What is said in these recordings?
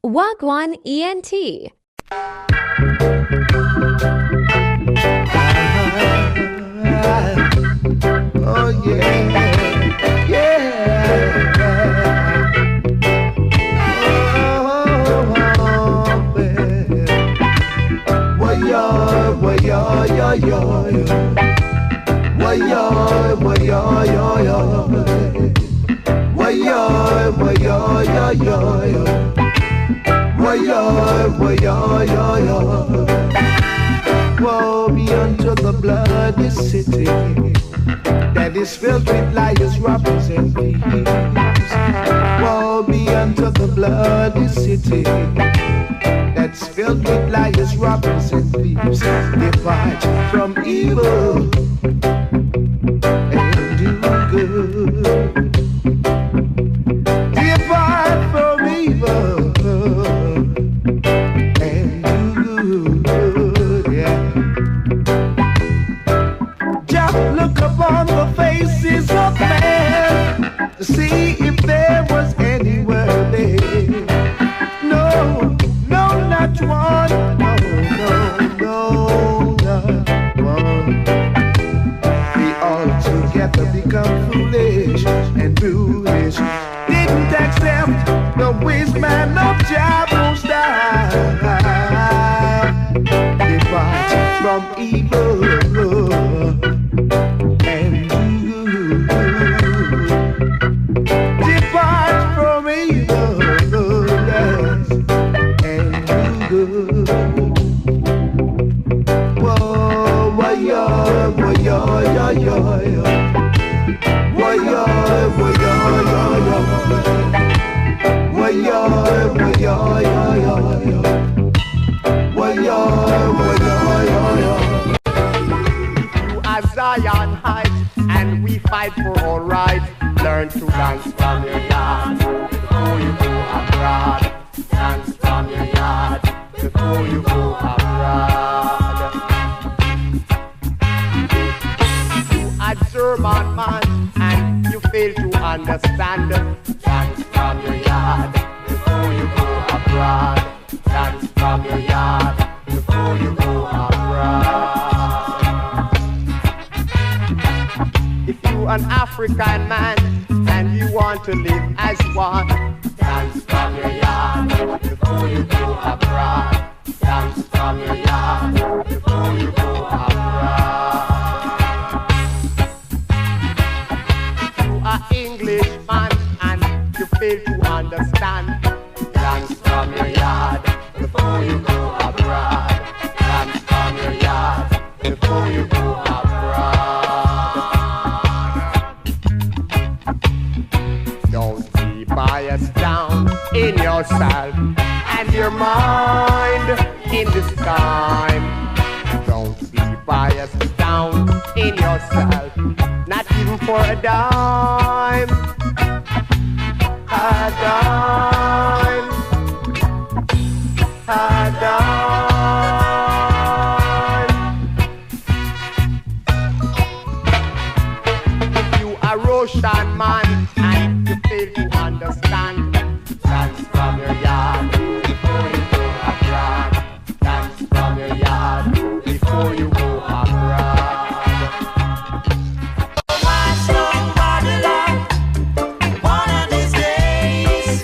Wagwan ENT. Oh yeah, yeah. Oh, woe be unto the bloody city that is filled with liars, robbers, and thieves. Woe be unto the bloody city that's filled with liars, robbers, and thieves. Depart from evil and do good. Depart from evil and do good. Yeah. Just look upon the faces of men to see if there was anywhere there. No, no, not one. No, not one. We all together become foolish and foolish. Didn't accept the wisdom of Jah Glory. Depart from evil and do good. Depart from evil, yes, and do good. Whoa, whoa, yo, whoa, yo, yo, yo, yo. Whoa, yo, whoa, yo, yo, yo. Whoa, yo, whoa, yo, yo, yo, yo. Whoa, yo, whoa, yo, yo, yo. To a Zion heights, and we fight for our rights. Learn to dance from your yard before you go abroad. Dance from your yard before you go abroad. You a German man, and you fail to understand. Dance from your yard before you go abroad. Dance from your yard before you go abroad. If you an African man and you want to live as one, dance from your yard before you go abroad. Dance from your yard before you go abroad. You are Englishman and you fail to understand. Dance from your yard before you go abroad. Dance from your yard before you go abroad. Don't be biased down in yourself and your mind in this time. Don't be biased down in yourself, not even for a dime. A dime. A dime. If you a Russian man and you fail to understand, dance from your yard before you go abroad. Dance from your yard before you go abroad. Why somebody like one of these days?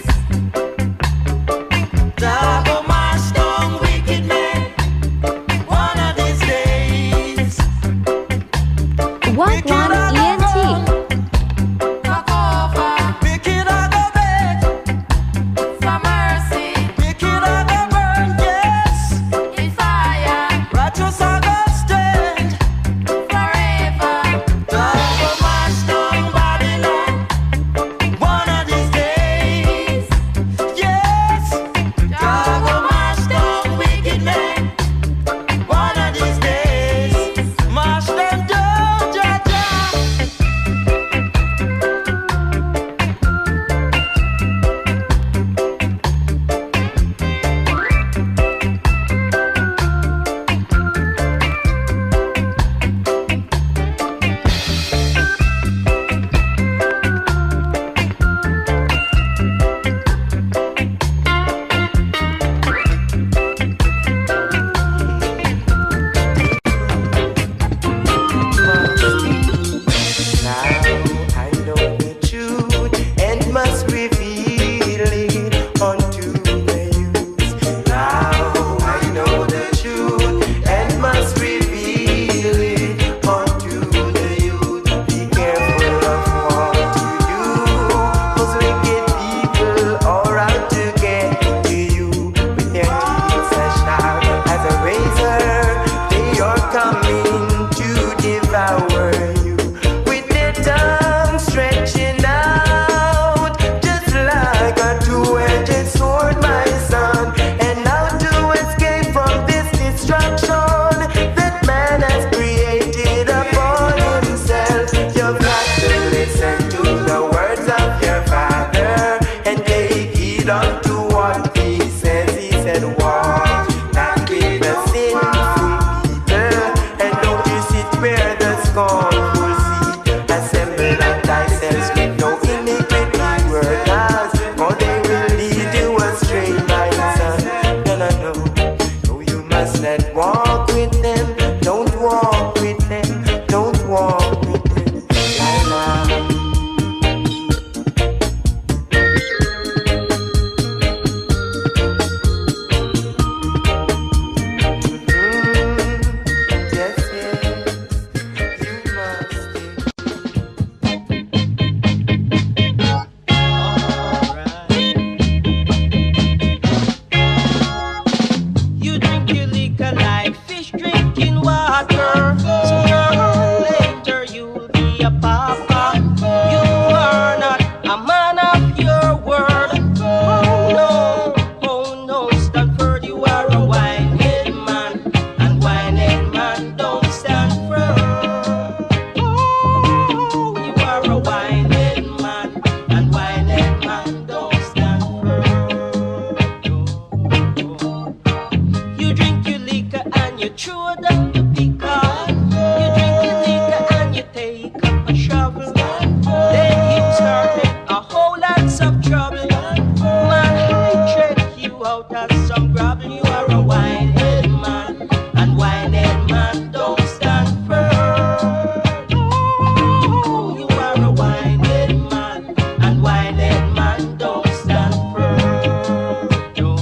about us some gravel. You are a wine-head man, and wine-head man don't stand firm. Oh, you are a wine-head man, and wine-head man don't stand firm. No.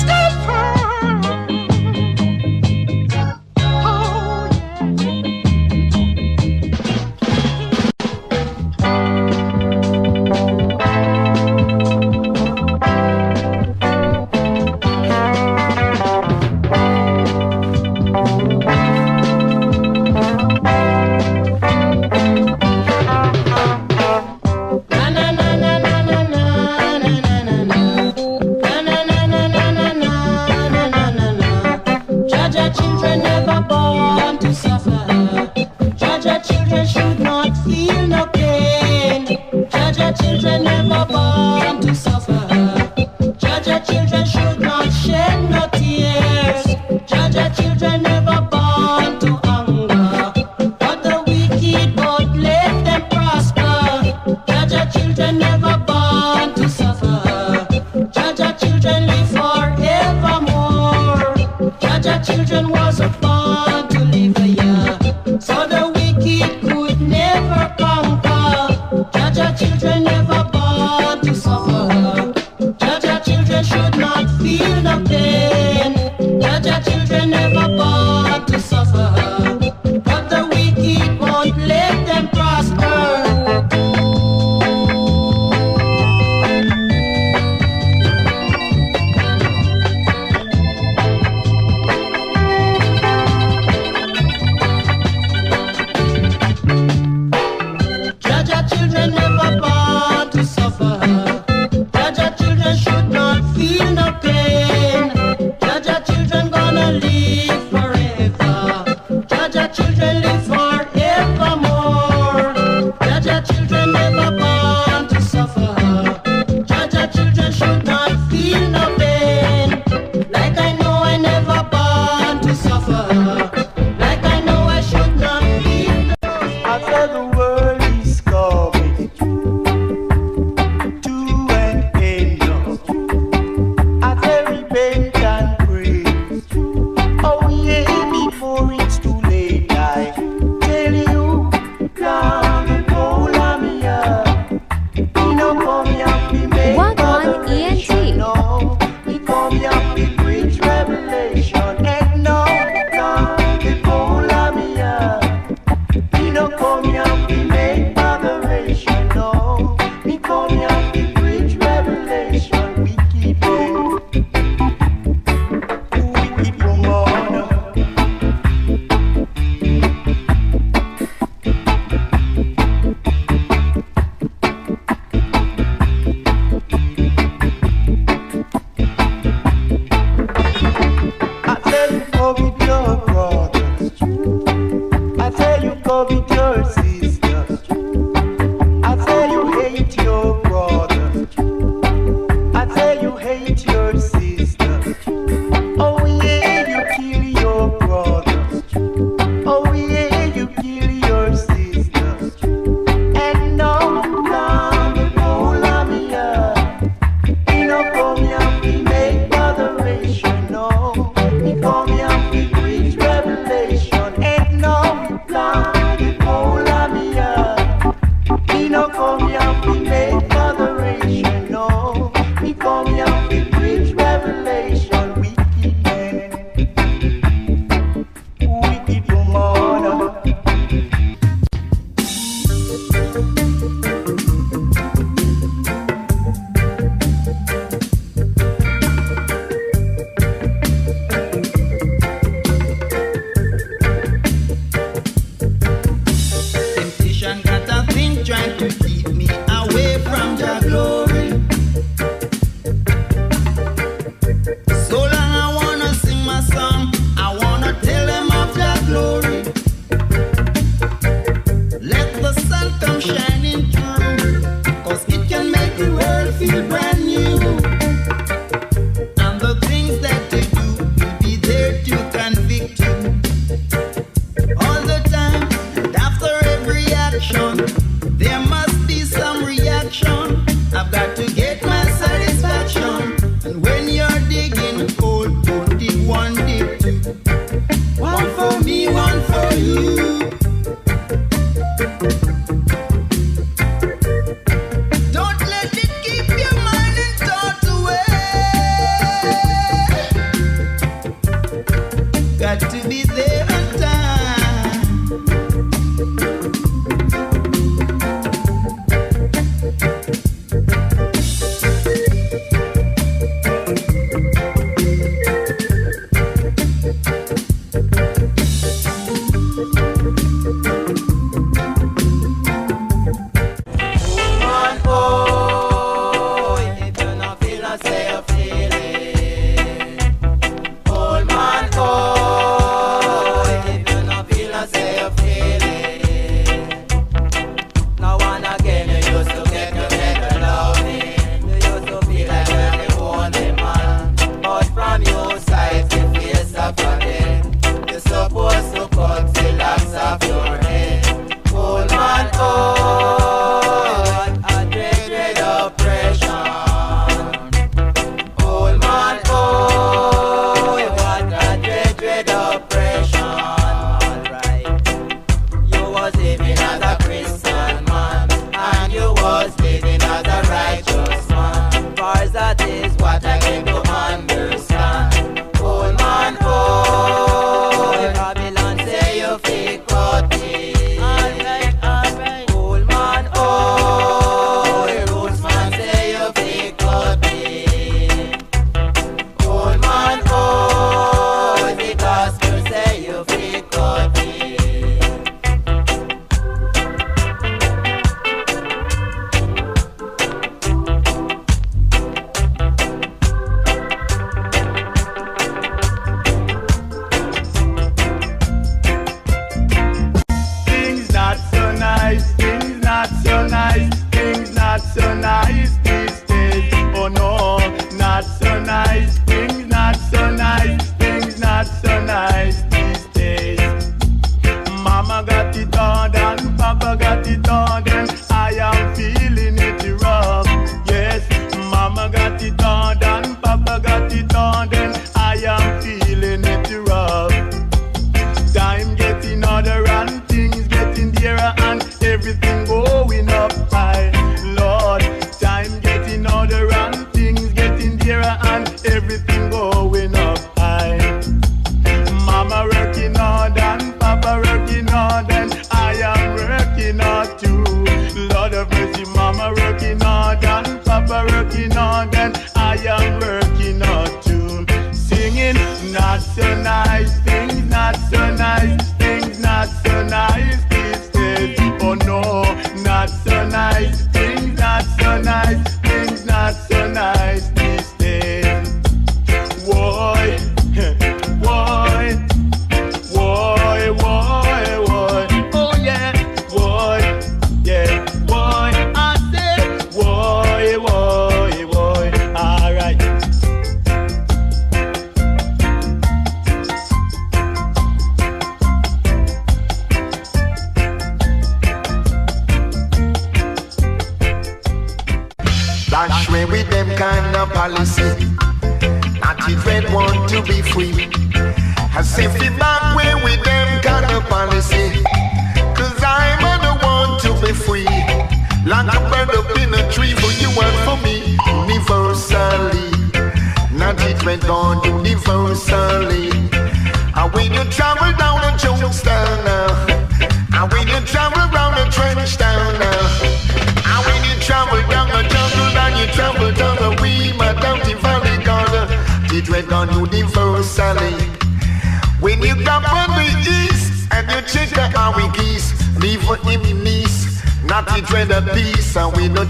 Stand firm. Oh, Jaja children never born to suffer. Jaja children should not feel no pain. Jaja children never born to suffer. Jaja children should not shed no tears. Jaja children never born to hunger. But the wicked God let them prosper. Jaja children never born to suffer. Jaja children live forevermore. Jaja children was born to live a year, so the wicked could never conquer. Jaja children never born to suffer. Jaja children should not feel no pain. Jaja children never born to suffer, but the wicked won't let them prosper. Jaja children never born to suffer. Jaja children should not feel no pain. Jaja children gonna live forever. Jaja children live forevermore. Jaja children never born to suffer. Jaja children should not feel no pain. Like I know I never born to suffer. Like I know I should not feel no I said the world is coming to an end. I say repent and pray. Oh yeah, before it's too late. I tell you, come and hold me up. You know, come here, we make Walk on moderation. ENT. No, we come here, we preach revelation. And no, come and hold me up. We don't come here, we make moderation, no. We come here, we preach revelation. We keep it, we keep on. I tell you, go with your brothers. I tell you, go with your sisters. action. There must be some reaction. I've got to get my satisfaction. And when you're digging coal, dig one, dig two. One for me, one for you. Don't let it keep your mind and thoughts away. Got to be there on time.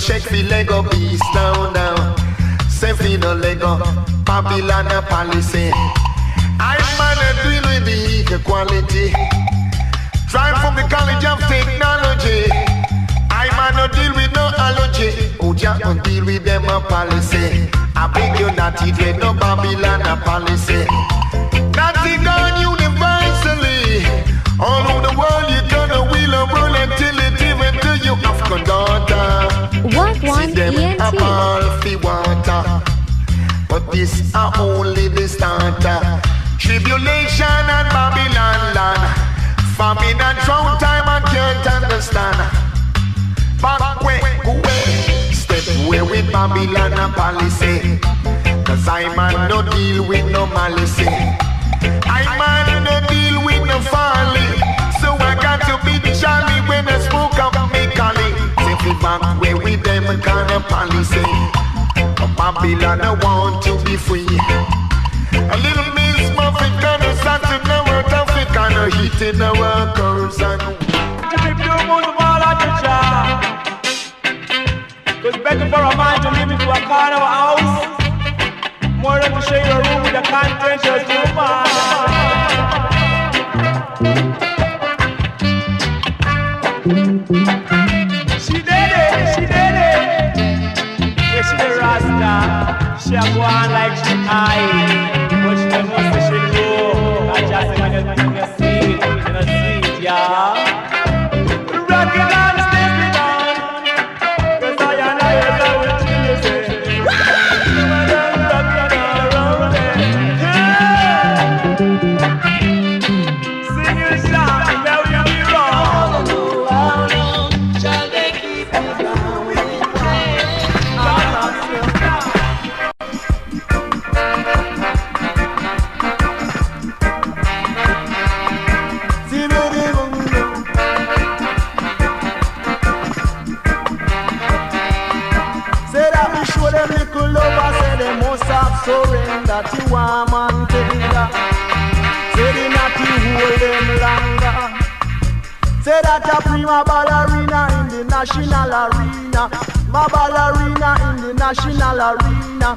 Check the Lego beast down now. Say for the Lego Babylon policy. I man deal with the equality. Try from the college of technology. I man deal with no allergy. Oh, Jah don't deal with them a policy. I beg you not to dread no Babylon policy. Natty gone universally. All over the world you gonna wheel and roll until it even water. But this are only the starter. Tribulation and Babylon land. Famine and drought time I can't understand. Back way, step away with Babylon and policy. Cause I man no deal with no malice. I man no deal with no folly. So I got to be jolly when I smoke up me collie. Take me back way with them kind of policy. Babylon I want to be free. A little Miss Muffin kind of Santa now out Africa and a heat in the workers and it's better for a man to live into a corner of a house more than to share a room with a contentious woman. She did it. Yeah, she the Rasta. She a go on like she high, but she don't know so she low. I just say when you see it, yeah. Rockin' on, stepping on, 'cause I and I are going to listen. Sing your song, now you be wrong. How long shall they keep me going? Surrender to a man tender. Say the Natty hold them longer. Say that a prima ballerina in the national arena. My ballerina in the national arena.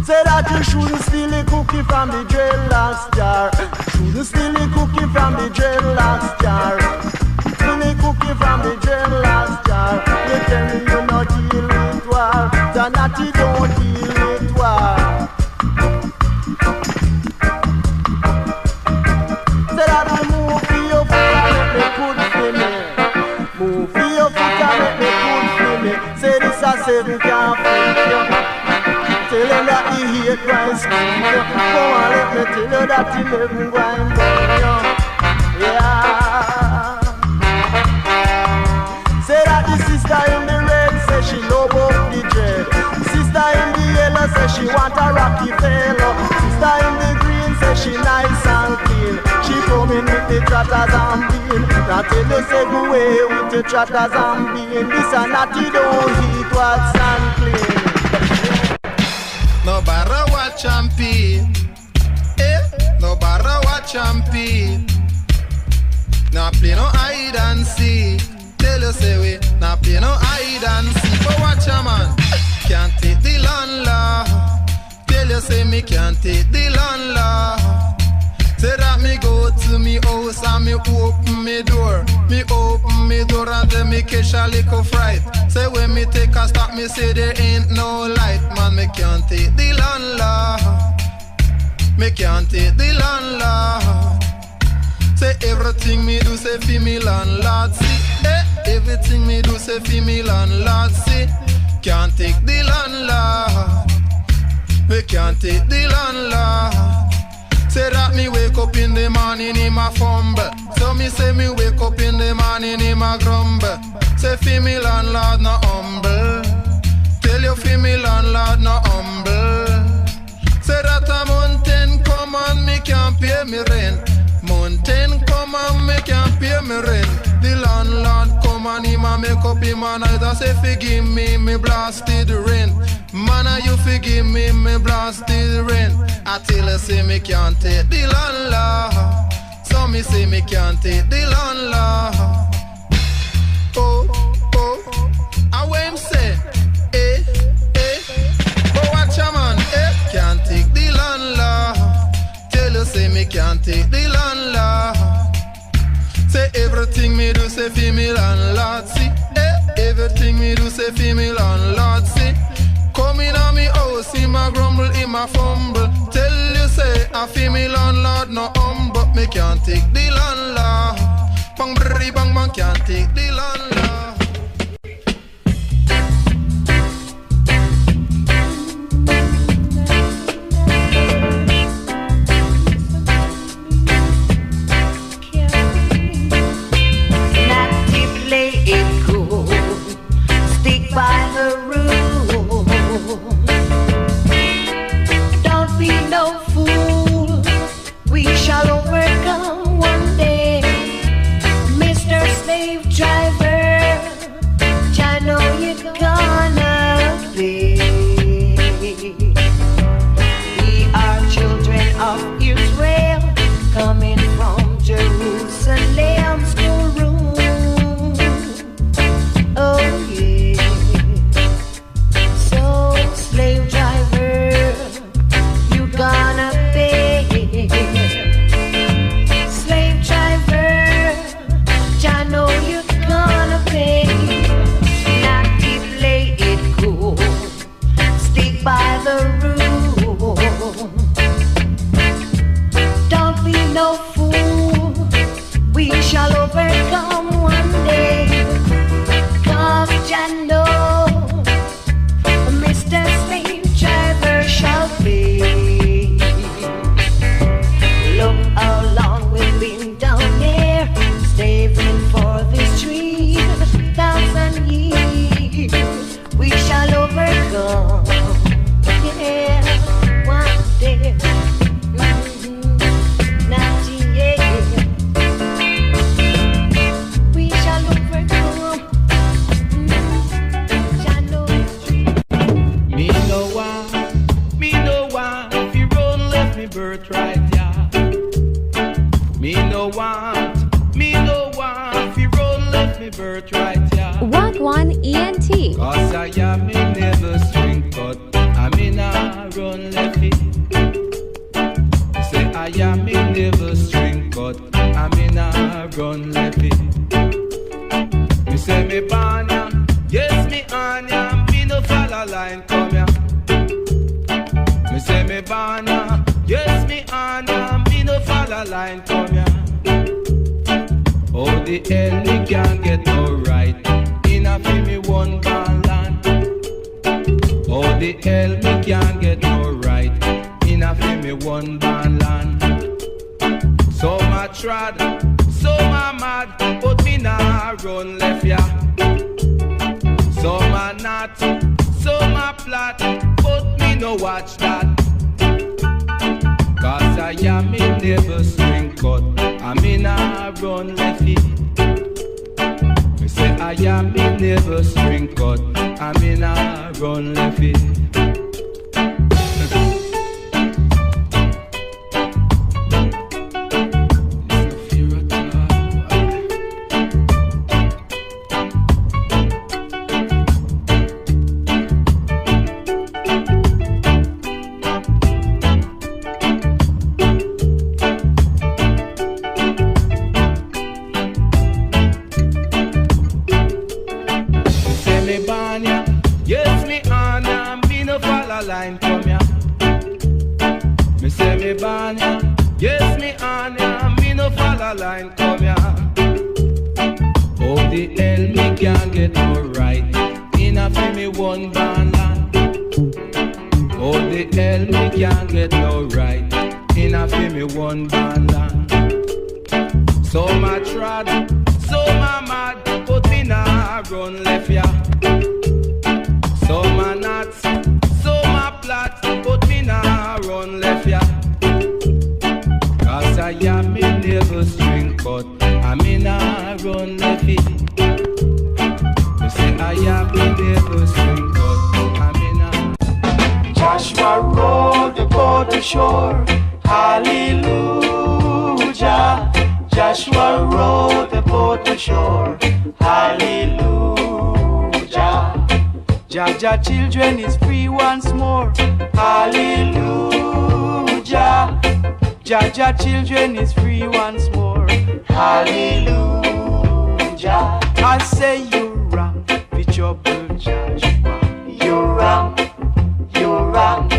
Say that you shouldn't steal a cookie from the dreadlocks jar. Shouldn't steal a cookie from the dreadlocks jar. Steal a cookie from the dreadlocks jar. You tell me you not deal with war. The Natty don't deal with war. Say that you move for your foot and make me good for me. Move for your foot and make me good for me. Say this a 7 can't fit you. Tell him that he hate my skin. Go on, let me tell you that he never going down. Yeah. Say that the sister in the red say she love up the dread. Sister in the yellow say she want a rocky fellow. Sister in the green say she nice and clean. She coming with the trotters and bean. Now tell you say go away with the trotters and bean. This a Natty don't heat what's unclean. No barra what champion, no barra what champion. Now play no hide and seek. Tell you say we now play no hide and seek. But watch a man, can't take the landlord. Tell you say me can't take the landlord. Say that me go to me house and me open me door. Me open me door and then me catch a little fright. Say when me take a stop me say there ain't no light. Man me can't take the landlord. Me can't take the landlord. Say everything me do say fi me landlord see. Everything me do say fi me landlord see. Can't take the landlord. Me can't take the landlord. Say that me wake up in the morning, him a fumble. So me say me wake up in the morning, him a grumble. Say fi me landlord no humble. Tell you fi me landlord no humble. Say that a mountain come and me can't pay me rent. Mountain come and me can't pay me rent. The landlord come and him a make up him and I say forgive me blasted rent. Man, you forgive me blasted rent. I tell you say me can't take the landlord. So me say me can't take the landlord. Oh, I when him say, but watch a man, can't take the landlord. Tell you say me can't take the landlord. Say everything me do say fi me landlord see. Everything me do say fi me landlord see. Come in on me house, him a grumble, him a fumble. Tell you say I fi me landlord no but me can't take the landlord. Bang brrry bang bang can't take the landlord. slave driver, I know you're gonna be. We are children of Israel, coming from Jerusalem's schoolroom. Oh yeah. So slave driver, you gonna pay. Slave driver, I know you're gonna pay. Natty, play it cool, stick by the rule. Don't be no fool, we shall overcome one day. 'Cause I know Mr. Slave Driver shall be. Look how long we've been down here, slaving for this 3,000 years. We shall overcome, yeah, one day. Natty, yeah. We shall overcome. I know Me no want, if you run left me birthright, yeah. Me no want, if you run left me birthright, yeah. Wagwan ENT. 'Cause I am me never string cut, I'm in a run left it. Say I am me never string cut, I'm in a run left it. Me say me born ya, yes me on ya, me no follow line come ya. Me say me born ya, yes me on ya, me no follow line come ya. Oh the hell me can't get no right, enough for me one born land. Oh the hell me can't get no right, enough for me one born land. So my trad, so my mad, but me nah run left ya. So my not, so my plot, but me no watch that. 'Cause I am me never string cut, I'm in a run left it. Me say I am me never string cut, I'm in a run left it. Jah children is free once more. Hallelujah. Jah children is free once more. Hallelujah. I say you wrong, be trouble Joshua. You wrong, you wrong,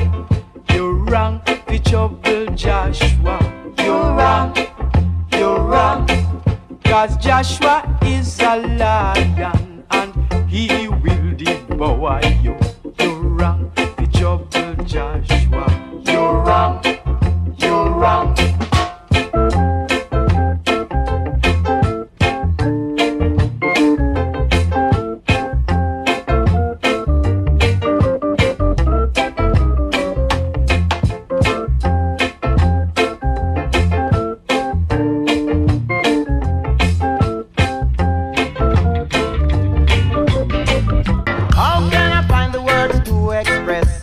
you wrong, be trouble Joshua. You wrong, you wrong. 'Cause Joshua is a lion and he will devour you. You're wrong, be trouble Joshua. You're wrong, you're wrong.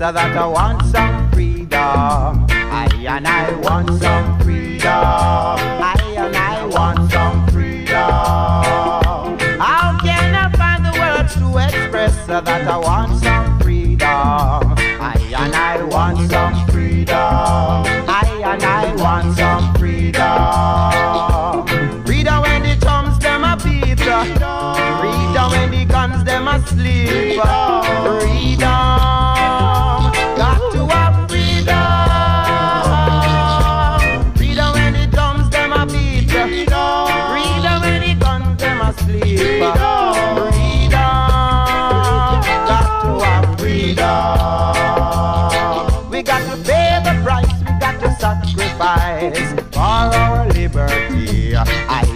that I want some freedom. I want some freedom. I want some freedom. How can I find the words to express that I want some freedom? I want some freedom. I want some freedom. Freedom when the drums them a beat. Freedom when the guns them a sleep. Freedom. Got to have freedom. Freedom when the drums them a beat. Freedom when the guns them a sleep. Freedom. Got to have freedom. We got to pay the price. We got to sacrifice for our liberty.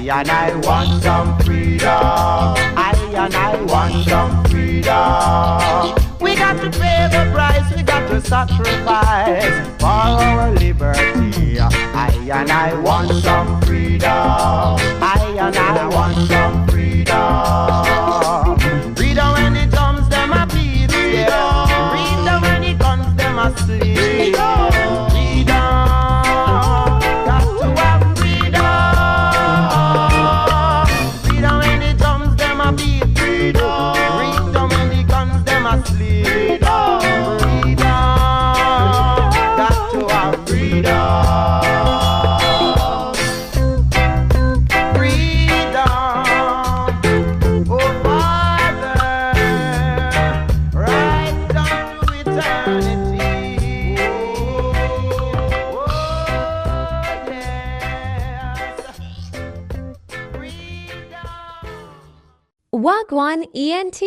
I want some freedom. I want some freedom. We got to pay the price. We got to sacrifice for our liberty. I want some freedom. I want some freedom. Freedom when the drums them a beat. Yeah. Freedom when the guns them a sleep. Wagwan ENT.